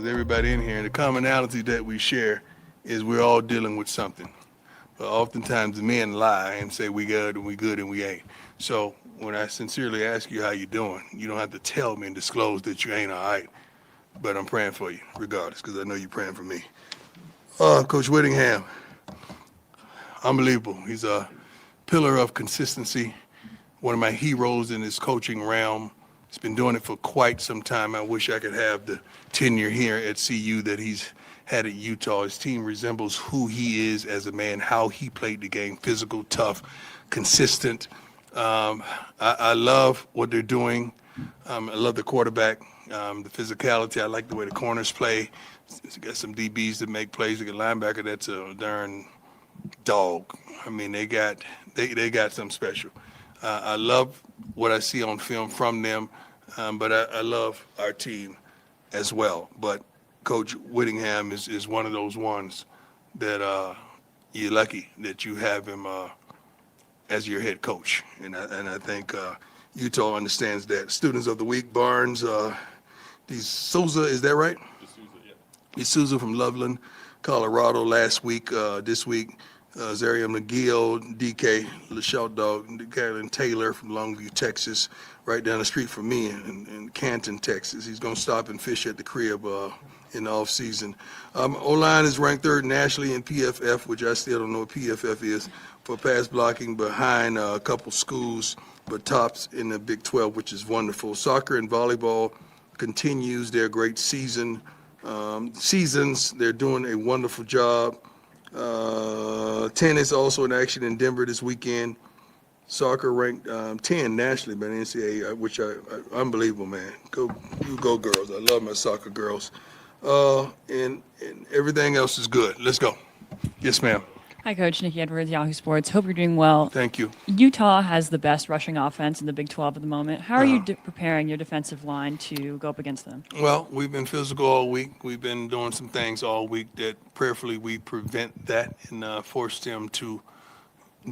because everybody in here, the commonality that we share is we're all dealing with something. But oftentimes men lie and say we good and we ain't. So when I sincerely ask you how you doing, you don't have to tell me and disclose that you ain't all right. But I'm praying for you regardless, because I know you're praying for me. Coach Whittingham, unbelievable. He's a pillar of consistency, one of my heroes in his coaching realm. He's been doing it for quite some time. I wish I could have the tenure here at CU that he's had at Utah. His team resembles who he is as a man, how he played the game, physical, tough, consistent. I love what they're doing. I love the quarterback, the physicality. I like the way the corners play. He's got some DBs that make plays. They got a linebacker that's a darn dog. I mean, they got something special. I love what I see on film from them, but I love our team as well. But Coach Whittingham is one of those ones that you're lucky that you have him as your head coach. And I think Utah understands that. Students of the week, Barnes, Souza, is that right? D'Souza from Loveland, Colorado last week. This week, Zaria McGill, DK, LaShaw Dog, Carolyn Taylor from Longview, Texas, right down the street from me in Canton, Texas. He's going to stop and fish at the crib in the off-season. O-line is ranked third nationally in PFF, which I still don't know what PFF is, for pass blocking behind a couple schools, but tops in the Big 12, which is wonderful. Soccer and volleyball continues their great seasons. They're doing a wonderful job. Tennis also in action in Denver this weekend. Soccer ranked 10 nationally by the NCAA, which unbelievable, man. Go girls. I love my soccer girls. And everything else is good. Let's go. Yes, ma'am. Hi, Coach. Nikki Edwards, Yahoo Sports. Hope you're doing well. Thank you. Utah has the best rushing offense in the Big 12 at the moment. How are you preparing your defensive line to go up against them? Well, we've been physical all week. We've been doing some things all week that prayerfully we prevent that and force them to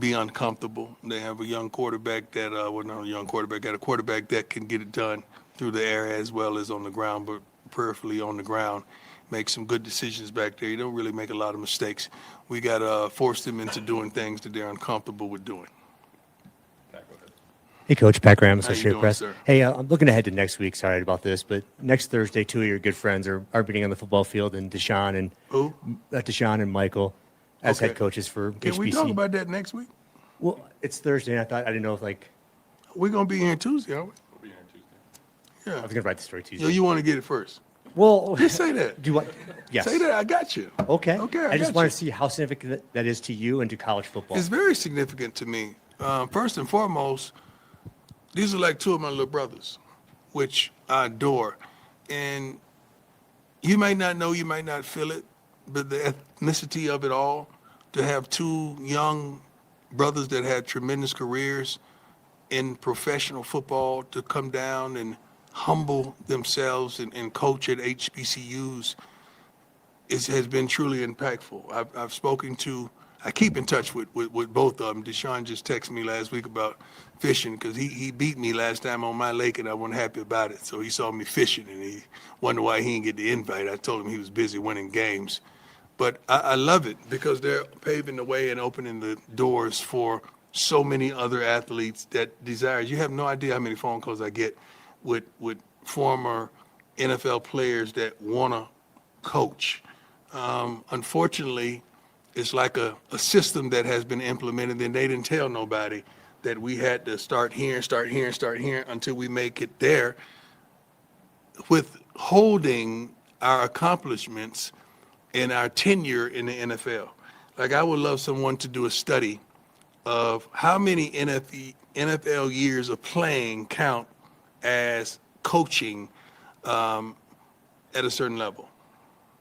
be uncomfortable. They have a young quarterback that, not a young quarterback, got a quarterback that can get it done through the air as well as on the ground, but prayerfully on the ground. Make some good decisions back there. You don't really make a lot of mistakes. We got to force them into doing things that they're uncomfortable with doing. Hey, Coach. Pat Graham, How you Associated doing, Press. sir? Hey, I'm looking ahead to next week. Sorry about this, but next Thursday, two of your good friends are meeting on the football field, and Deshaun and Michael as Okay. head coaches for Can HBC. we talk about that next week? Well, it's Thursday, and I didn't know if We're going to be here Tuesday, aren't we? I Yeah. was going to write the story Tuesday. Yo, you want to get it first? Well, Just say that. do you want? Yes. Say that. I got you. Okay. Okay, I just got want you. to see how significant that is to you and to college football. It's very significant to me. First and foremost, these are like two of my little brothers, which I adore. And you might not know, you might not feel it, but the ethnicity of it all, to have two young brothers that had tremendous careers in professional football to come down and humble themselves and coach at HBCUs has been truly impactful. I've spoken to, I keep in touch with both of them. Deshaun just texted me last week about fishing because he beat me last time on my lake and I wasn't happy about it. So he saw me fishing and he wondered why he didn't get the invite. I told him he was busy winning games. But I love it because they're paving the way and opening the doors for so many other athletes that desire. You have no idea how many phone calls I get with former NFL players that want to coach. Unfortunately, it's like a system that has been implemented, and they didn't tell nobody that we had to start here until we make it there, withholding our accomplishments and our tenure in the NFL. Like, I would love someone to do a study of how many NFL years of playing count as coaching at a certain level.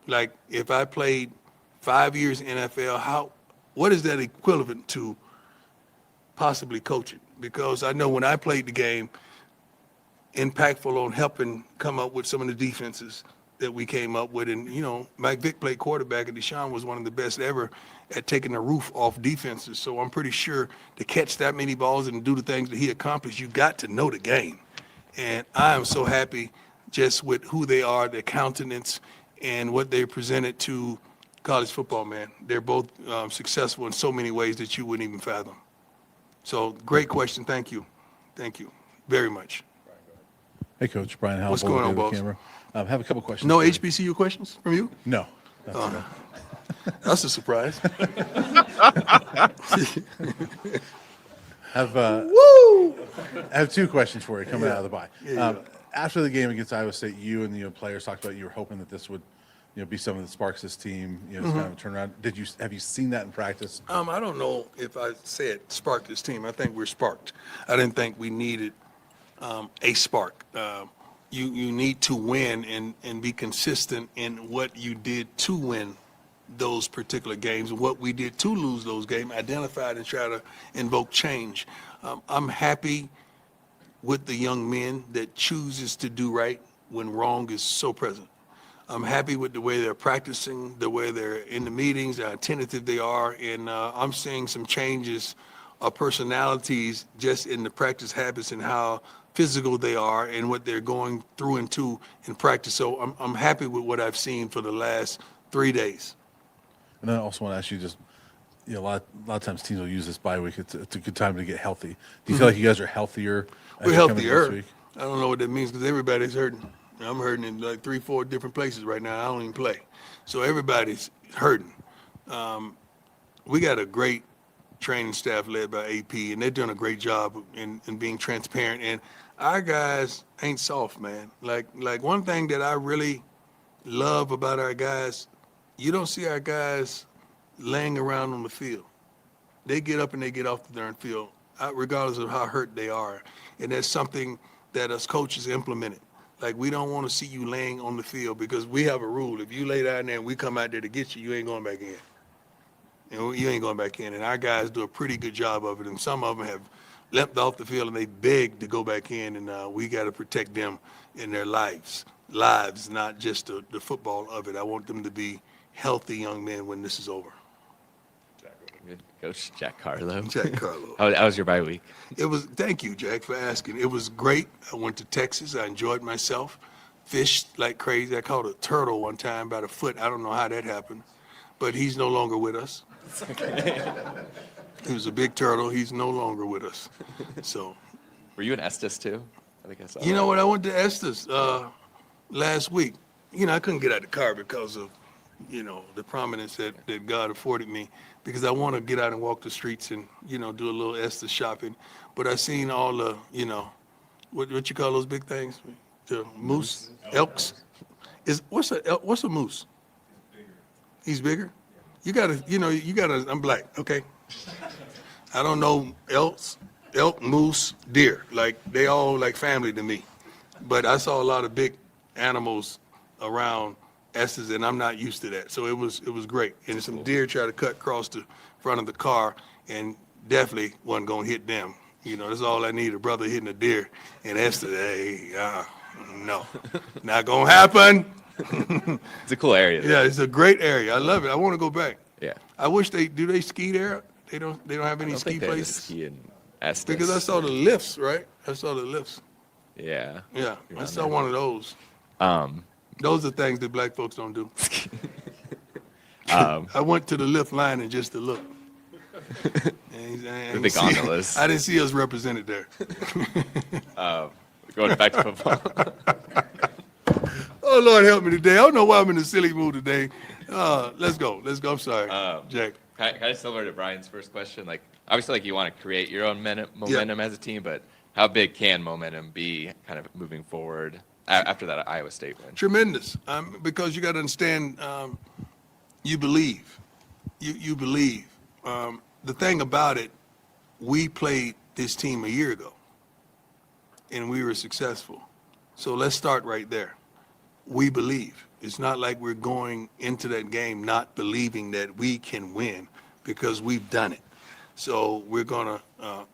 Like, if I played 5 years in NFL, what is that equivalent to possibly coaching? Because I know when I played the game, impactful on helping come up with some of the defenses that we came up with. And, Mike Vick played quarterback, and Deshaun was one of the best ever at taking the roof off defenses. So I'm pretty sure to catch that many balls and do the things that he accomplished, you got to know the game. And I am so happy just with who they are, their countenance, and what they presented to college football, man. They're both successful in so many ways that you wouldn't even fathom. So great question. Thank you. Thank you very much. Hey, Coach. Brian Howell. What's going on, the boss? camera. I have a couple questions. No for you. HBCU questions from you? No. That's okay. That's a surprise. I have two questions for you coming out of the bye. After the game against Iowa State, you and the players talked about you were hoping that this would, be something that sparks this team. It's kind of a turnaround. Have you seen that in practice? I don't know if I said spark this team. I think we're sparked. I didn't think we needed a spark. You need to win and be consistent in what you did to win those particular games and what we did to lose those games, identified and try to invoke change. I'm happy with the young men that chooses to do right when wrong is so present. I'm happy with the way they're practicing, the way they're in the meetings, how attentive they are, and I'm seeing some changes of personalities just in the practice habits and how physical they are and what they're going through into in practice. So I'm happy with what I've seen for the last 3 days. And I also want to ask you just, a lot of times teams will use this bye week. It's a good time to get healthy. Do you feel like you guys are healthier? as We're you come into this healthier. week? I don't know what that means because everybody's hurting. I'm hurting in like 3-4 different places right now. I don't even play. So everybody's hurting. We got a great training staff led by AP, and they're doing a great job in being transparent. And our guys ain't soft, man. Like one thing that I really love about our guys, you don't see our guys laying around on the field. They get up and they get off the darn field, regardless of how hurt they are. And that's something that us coaches implemented. Like, we don't want to see you laying on the field because we have a rule. If you lay down there and we come out there to get you, you ain't going back in. You ain't going back in. And our guys do a pretty good job of it. And some of them have leapt off the field and they beg to go back in. And we got to protect them in their lives, not just the football of it. I want them to be healthy young men when this is over. Good. Coach Jack Carlo. Jack Carlo. How was your bye week? Thank you, Jack, for asking. It was great. I went to Texas. I enjoyed myself. Fished like crazy. I caught a turtle one time by the foot. I don't know how that happened, but he's no longer with us. He was a big turtle. He's no longer with us. So. Were you in Estes too? I think I saw. You know what? I went to Estes last week. I couldn't get out of the car because of, the prominence that God afforded me, because I want to get out and walk the streets and, do a little Estes shopping. But I seen all the, what you call those big things? The moose, elks. What's a moose? He's bigger? You gotta, I'm black, okay? I don't know elk, moose, deer. Like, they all like family to me. But I saw a lot of big animals around Estes, and I'm not used to that. So it was great. And some deer tried to cut across the front of the car, and definitely wasn't going to hit them. That's all I need, a brother hitting a deer in Estes. Hey, no, not going to happen. It's a cool area. Yeah, it's a great area. I love it. I want to go back. Yeah. I wish they ski there. They don't have any I don't ski think they have a places. ski in Estes. Because I saw the lifts, right? I saw the lifts. Yeah. Yeah, You're I not saw there. one of those. Those are things that black folks don't do. I went to the lift line and just to look. The big gondolas. I didn't see us represented there. Going back to football. Oh, Lord, help me today. I don't know why I'm in a silly mood today. Let's go. I'm sorry, Jack. Kind of similar to Brian's first question. Like, obviously, you want to create your own momentum as a team, but how big can momentum be kind of moving forward after that Iowa State win? Tremendous, because you got to understand, you believe. You believe. The thing about it, we played this team a year ago, and we were successful. So let's start right there. We believe. It's not like we're going into that game not believing that we can win, because we've done it. So we're going to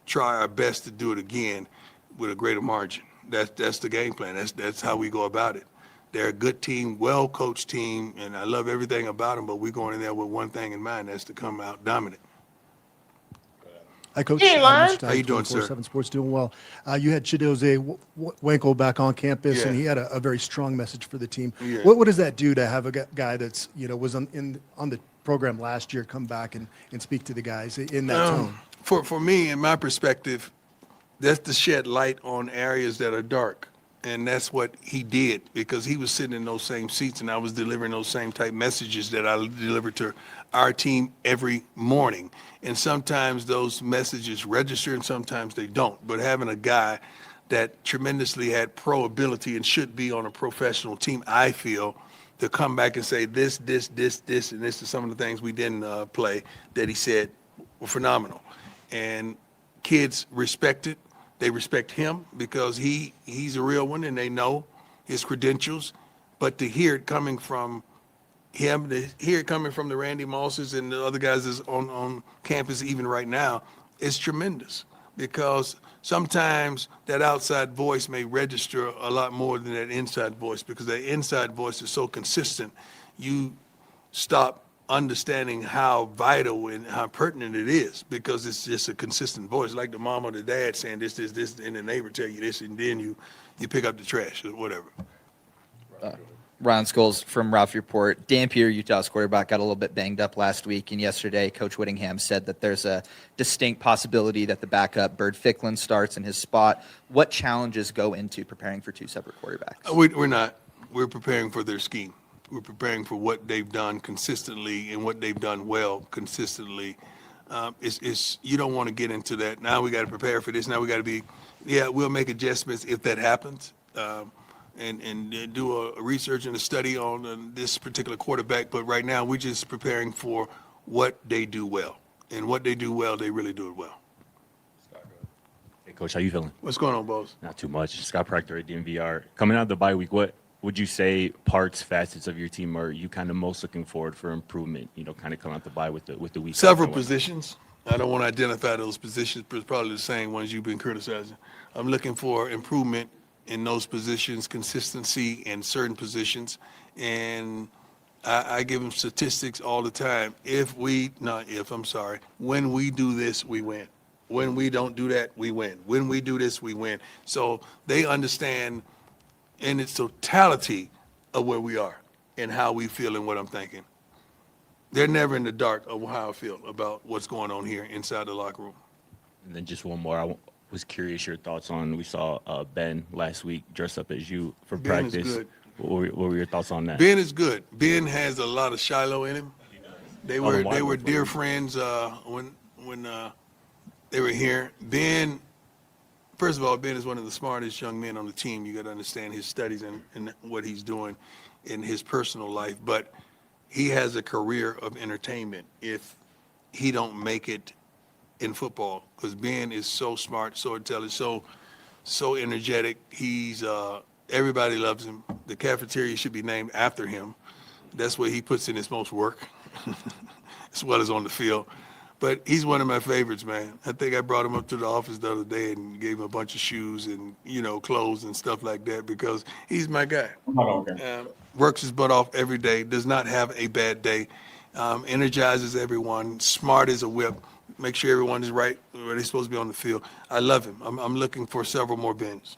try our best to do it again with a greater margin. That's the game plan. That's how we go about it. They're a good team, well-coached team, and I love everything about them, but we're going in there with one thing in mind, that's to come out dominant. Hi, Coach. Hey, Lon. How you doing, sir? 24/7 Sports doing well. You had Chidozie Wanko back on campus, and Yeah. he had a very strong message for the team. Yeah. What does that do to have a guy that's was on the program last year come back and speak to the guys in that tone? For me, in my perspective, that's to shed light on areas that are dark. And that's what he did, because he was sitting in those same seats and I was delivering those same type messages that I deliver to our team every morning. And sometimes those messages register and sometimes they don't. But having a guy that tremendously had pro ability and should be on a professional team, I feel, to come back and say this, and this is some of the things we didn't play that he said were phenomenal. And kids respect it. They respect him because he's a real one and they know his credentials. But to hear it coming from him, to hear it coming from the Randy Mosses and the other guys that's on campus even right now, is tremendous, because sometimes that outside voice may register a lot more than that inside voice, because that inside voice is so consistent, you stop understanding how vital and how pertinent it is, because it's just a consistent voice, like the mom or the dad saying this, and the neighbor tell you this, and then you pick up the trash or whatever. Ron Scholes from Ralph Report. Dampier, Utah's quarterback, got a little bit banged up last week, and yesterday Coach Whittingham said that there's a distinct possibility that the backup Bird Ficklin starts in his spot. What challenges go into preparing for two separate quarterbacks? We're not. We're preparing for their scheme. We're preparing for what they've done consistently and what they've done well consistently. It's you don't want to get into that. Now we got to prepare for this. Now we got to be, we'll make adjustments if that happens, and do a research and a study on this particular quarterback. But right now we're just preparing for what they do well, and what they do well, they really do it well. Hey, Coach, how you feeling? What's going on, boss? Not too much. Scott Proctor at DMVR. Coming out of the bye week, what would you say parts, facets of your team are you kind of most looking forward for improvement, kind of coming out the bye with the week? Several positions. I don't want to identify those positions, but it's probably the same ones you've been criticizing. I'm looking for improvement in those positions, consistency in certain positions, and I give them statistics all the time. When we do this, we win. When we don't do that, we win. When we do this, we win. So they understand in its totality of where we are and how we feel and what I'm thinking. They're never in the dark of how I feel about what's going on here inside the locker room. And then just one more. I was curious your thoughts on, we saw Ben last week dress up as you for Ben is practice. good. What were your thoughts on that? Ben is good. Ben has a lot of Shiloh in him. They were Marvel dear player. friends when they were here. Ben, first of all, Ben is one of the smartest young men on the team. You got to understand his studies and what he's doing in his personal life. But he has a career of entertainment if he don't make it in football, because Ben is so smart, so intelligent, so energetic. He's everybody loves him. The cafeteria should be named after him. That's where he puts in his most work, as well as on the field. But he's one of my favorites, man. I think I brought him up to the office the other day and gave him a bunch of shoes and, clothes and stuff like that, because he's my guy. Works his butt off every day, does not have a bad day, energizes everyone, smart as a whip, make sure everyone is right where they're supposed to be on the field. I love him. I'm looking for several more Bens.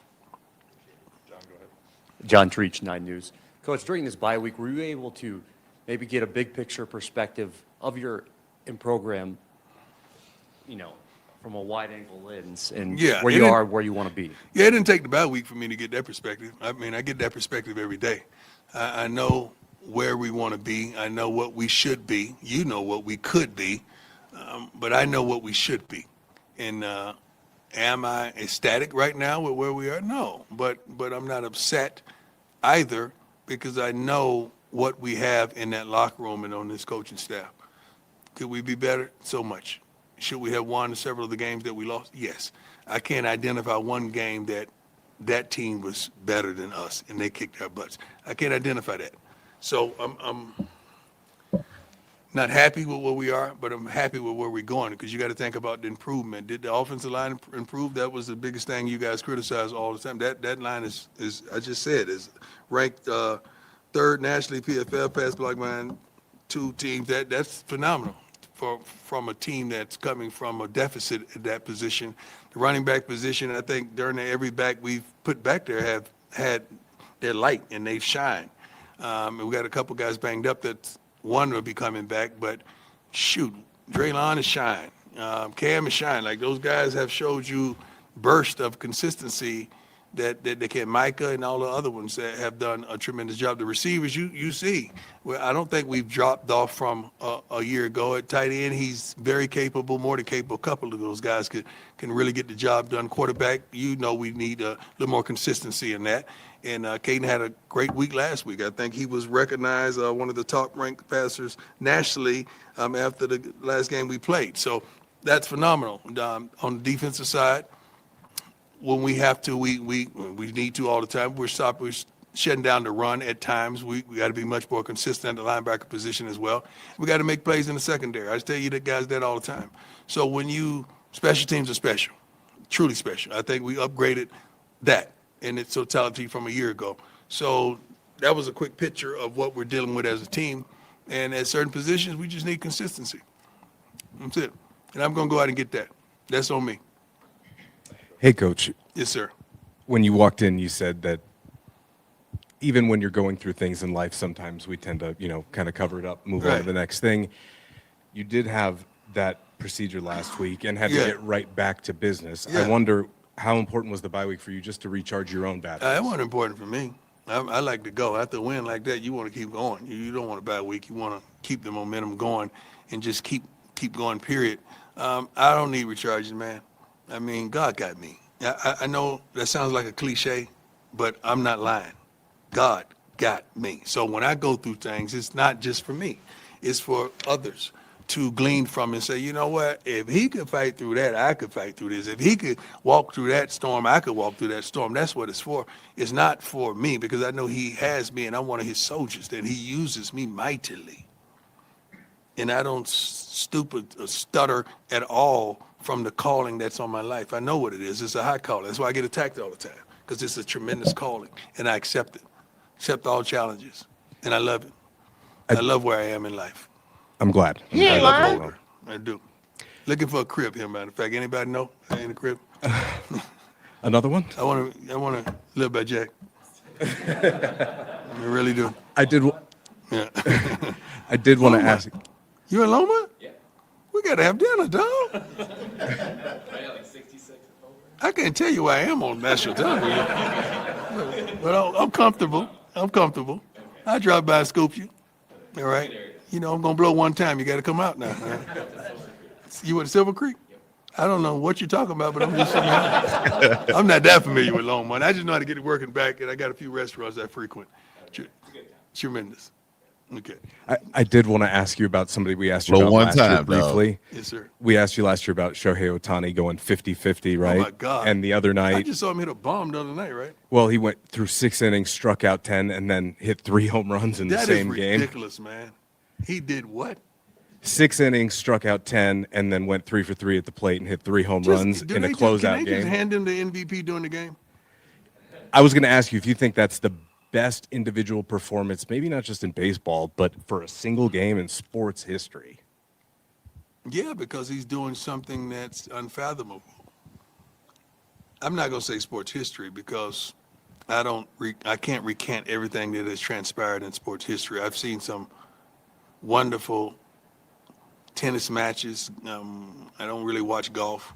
John Treach, 9 News. Coach, during this bye week, were you able to maybe get a big picture perspective of your program, from a wide angle lens and where you are, where you want to be? Yeah, it didn't take the bye week for me to get that perspective. I mean, I get that perspective every day. I know where we want to be. I know what we should be. You know what we could be, but I know what we should be. And am I ecstatic right now with where we are? No, but I'm not upset either, because I know what we have in that locker room and on this coaching staff. Could we be better? So much. Should we have won several of the games that we lost? Yes. I can't identify one game that team was better than us and they kicked our butts. I can't identify that. So I'm not happy with where we are, but I'm happy with where we're going, because you got to think about the improvement. Did the offensive line improve? That was the biggest thing you guys criticize all the time. That line is I just said, is ranked third nationally PFF pass block line, 2 teams. That's phenomenal. from a team that's coming from a deficit at that position. The running back position, I think during every back we've put back there have had their light and they've shined. And we got a couple guys banged up that one will be coming back, but shoot, Draylon is shine. Cam is shine. Like those guys have showed you burst of consistency that they can. Micah and all the other ones that have done a tremendous job. The receivers, you see, well, I don't think we've dropped off from a year ago at tight end. He's very capable, more than capable. A couple of those guys can really get the job done. Quarterback, we need a little more consistency in that. And Caden had a great week last week. I think he was recognized one of the top-ranked passers nationally after the last game we played. So that's phenomenal. On the defensive side, when we have to, we need to all the time. We're shutting down the run at times. We got to be much more consistent at the linebacker position as well. We got to make plays in the secondary. I tell you that guys that all the time. So special teams are special, truly special. I think we upgraded that in its totality from a year ago. So that was a quick picture of what we're dealing with as a team. And at certain positions, we just need consistency. That's it. And I'm going to go out and get that. That's on me. Hey, Coach. Yes, sir. When you walked in, you said that even when you're going through things in life, sometimes we tend to, kind of cover it up, move on to the next thing. You did have that procedure last week and had to get right back to business. Yeah. I wonder how important was the bye week for you just to recharge your own batteries? It wasn't important for me. I like to go. After a win like that, you want to keep going. You don't want a bad week. You want to keep the momentum going and just keep going, period. I don't need recharging, man. I mean, God got me. I know that sounds like a cliche, but I'm not lying. God got me. So when I go through things, it's not just for me. It's for others to glean from and say, you know what, if he could fight through that, I could fight through this. If he could walk through that storm, I could walk through that storm. That's what it's for. It's not for me because I know he has me and I'm one of his soldiers, that he uses me mightily. And I don't stutter at all from the calling that's on my life. I know what it is. It's a high calling. That's why I get attacked all the time, because it's a tremendous calling, and I accept it. Accept all challenges, and I love it. I love where I am in life. I'm glad. I love it. I do. Looking for a crib here, matter of fact. Anybody know I ain't a crib? Another one? I want to live by Jack. I really do. I did. Yeah. I did want to ask. You in Loma? Yeah. We got to have dinner, dog. I can't tell you where I am on national television. But I'm comfortable. I drive by and scoop you. All right? I'm going to blow one time. You got to come out now. All right? You went to Silver Creek? I don't know what you're talking about, but I'm just saying. I'm not that familiar with Loma. I just know how to get it working back, and I got a few restaurants I frequent. Tremendous. Okay. I did want to ask you about somebody we asked you Well, about one last year time, briefly. Yes, sir. We asked you last year about Shohei Ohtani going 50-50, right? Oh, my God. And the other I night, just saw him hit a bomb the other night, right? well, he went through 6 innings, struck out 10, and then hit 3 home runs in the same That is game. ridiculous, man. He did what? 6 innings, struck out 10, and then went 3 for 3 at the plate and hit 3 home runs in a closeout Can they just game. hand him the MVP during the game? I was going to ask you if you think that's the best individual performance, maybe not just in baseball, but for a single game in sports history. Yeah, because he's doing something that's unfathomable. I'm not going to say sports history because I can't recant everything that has transpired in sports history. I've seen some wonderful tennis matches. I don't really watch golf,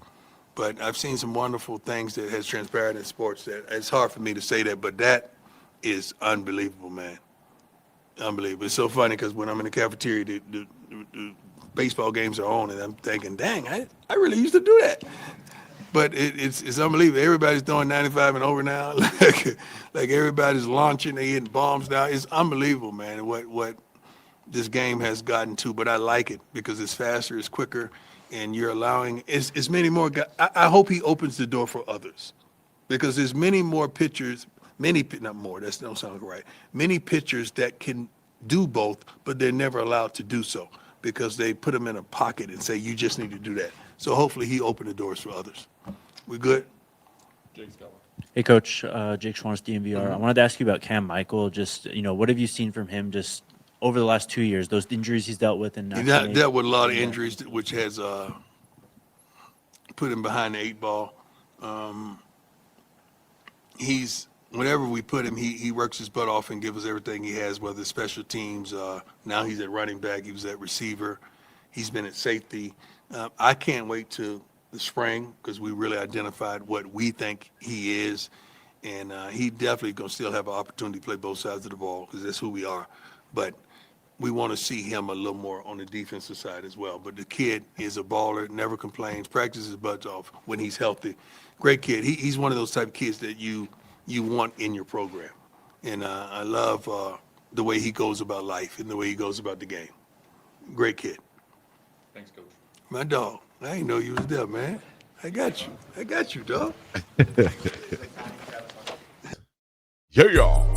but I've seen some wonderful things that has transpired in sports that it's hard for me to say that, but that is unbelievable, man. Unbelievable. It's so funny because when I'm in the cafeteria, the baseball games are on, and I'm thinking, dang, I really used to do that. But it's unbelievable. Everybody's throwing 95 and over now. like everybody's launching, they hitting bombs now. It's unbelievable, man, what this game has gotten to. But I like it because it's faster, it's quicker, and you're allowing it's many more guys. I hope he opens the door for others because there's many more pitchers. Not more, that don't sound right. Many pitchers that can do both, but they're never allowed to do so because they put them in a pocket and say, you just need to do that. So hopefully he opened the doors for others. We good? Hey, Coach. Jake Schwannis, DMVR. I wanted to ask you about Cam Michael. Just, what have you seen from him just over the last 2 years, those injuries he's dealt with, and He dealt with a lot of injuries, which has put him behind the 8 ball. Whenever we put him, he works his butt off and gives us everything he has, whether it's special teams. Now he's at running back. He was at receiver. He's been at safety. I can't wait till the spring because we really identified what we think he is. And he definitely going to still have an opportunity to play both sides of the ball because that's who we are. But we want to see him a little more on the defensive side as well. But the kid is a baller, never complains, practices his butt off when he's healthy. Great kid. He's one of those type of kids that you want in your program. And I love the way he goes about life and the way he goes about the game. Great kid. Thanks, Coach. My dog. I didn't know you was there, man. I got you, dog. Yeah, y'all.